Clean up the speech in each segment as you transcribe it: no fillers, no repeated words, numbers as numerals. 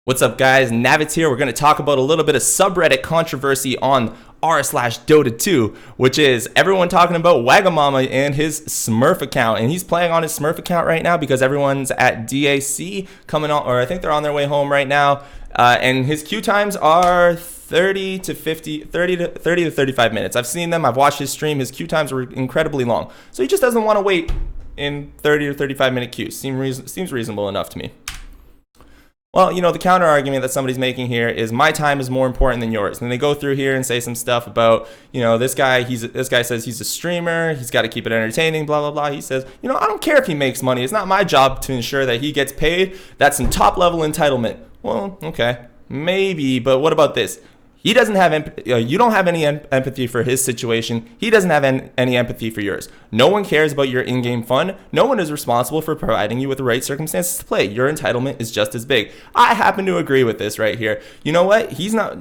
What's up, guys? Navitz here. We're going to talk about a little bit of subreddit controversy on r/Dota 2, which is everyone talking about Wagamama and his Smurf account. And he's playing on his Smurf account right now because everyone's at DAC coming on, or I think they're on their way home right now. And his queue times are 30 to 35 minutes. I've seen them. I've watched his stream. His queue times were incredibly long. So he just doesn't want to wait in 30 to 35 minute queues. Seems reasonable enough to me. Well, the counter argument that somebody's making here is my time is more important than yours. And they go through here and say some stuff about, this guy says he's a streamer, he's got to keep it entertaining, blah, blah, blah. He says, I don't care if he makes money. It's not my job to ensure that he gets paid. That's some top level entitlement. Well, okay, maybe, but what about this? He doesn't have you don't have any empathy for his situation. He doesn't have any empathy for yours. No one cares about your in-game fun. No one is responsible for providing you with the right circumstances to play. Your entitlement is just as big. I happen to agree with this right here. You know what?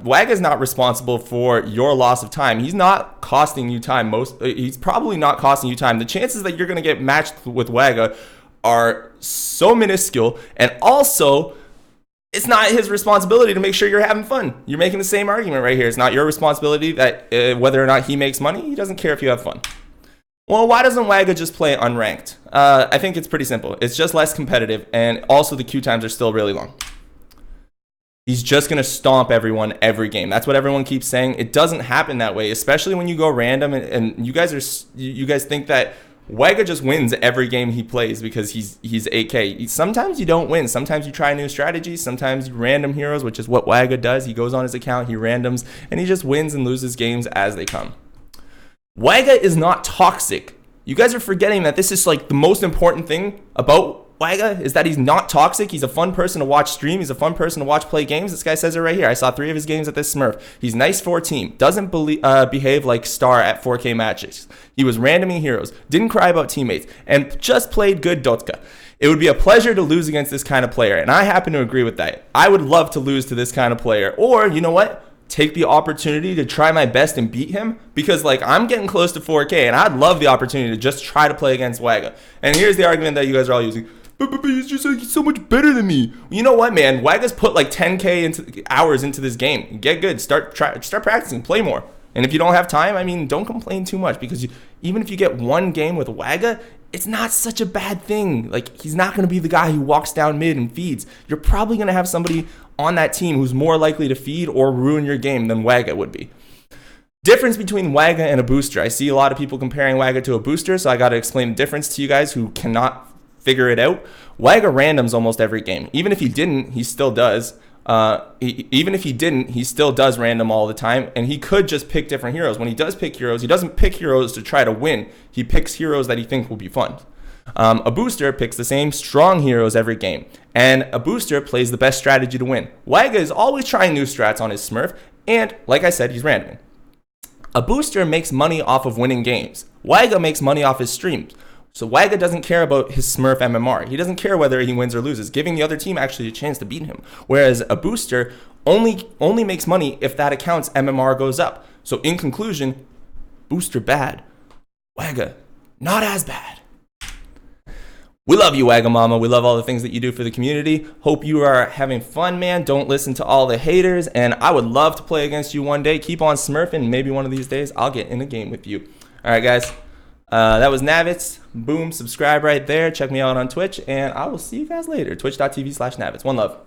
Waga's not responsible for your loss of time. He's not costing you time. He's probably not costing you time. The chances that you're going to get matched with Waga are so minuscule, and also it's not his responsibility to make sure you're having fun. You're making the same argument right here. It's not your responsibility that whether or not he makes money, he doesn't care if you have fun. Well, why doesn't Waga just play unranked? I think it's pretty simple. It's just less competitive, and also the queue times are still really long. He's just going to stomp everyone every game. That's what everyone keeps saying. It doesn't happen that way, especially when you go random, and you guys think that Waga just wins every game he plays because he's 8K. Sometimes you don't win. Sometimes you try new strategies. Sometimes you random heroes, which is what Waga does. He goes on his account, he randoms, and he just wins and loses games as they come. Waga is not toxic. You guys are forgetting that this is like the most important thing about Waga is that he's not toxic. He's a fun person to watch stream. He's a fun person to watch play games. This guy says it right here. I saw 3 of his games at this Smurf. He's nice for a team. Doesn't behave like Star at 4K matches. He was randoming heroes. Didn't cry about teammates. And just played good Dotka. It would be a pleasure to lose against this kind of player. And I happen to agree with that. I would love to lose to this kind of player. Or, you know what? Take the opportunity to try my best and beat him, because I'm getting close to 4K and I'd love the opportunity to just try to play against Waga. And here's the argument that you guys are all using. But he's just he's so much better than me. You know what, man? Waga's put 10K hours into this game. Get good. Start practicing. Play more. And if you don't have time, don't complain too much, because even if you get one game with Waga, it's not such a bad thing. He's not going to be the guy who walks down mid and feeds. You're probably going to have somebody on that team who's more likely to feed or ruin your game than Waga would be. Difference between Waga and a booster. I see a lot of people comparing Waga to a booster, so I got to explain the difference to you guys who cannot figure it out. Waga randoms almost every game. Even if he didn't, he still does. Even if he didn't, he still does random all the time, and he could just pick different heroes. When he does pick heroes, he doesn't pick heroes to try to win. He picks heroes that he thinks will be fun. A booster picks the same strong heroes every game, and a booster plays the best strategy to win. Waga is always trying new strats on his Smurf, and like I said, he's randoming. A booster makes money off of winning games. Waga makes money off his streams. So Waga doesn't care about his Smurf MMR. He doesn't care whether he wins or loses, giving the other team actually a chance to beat him. Whereas a booster only makes money if that account's MMR goes up. So in conclusion, booster bad. Waga, not as bad. We love you, Wagamama. We love all the things that you do for the community. Hope you are having fun, man. Don't listen to all the haters. And I would love to play against you one day. Keep on smurfing. Maybe one of these days I'll get in a game with you. All right, guys. That was Navitz. Boom, subscribe right there. Check me out on Twitch, and I will see you guys later. Twitch.tv/Navitz. One love.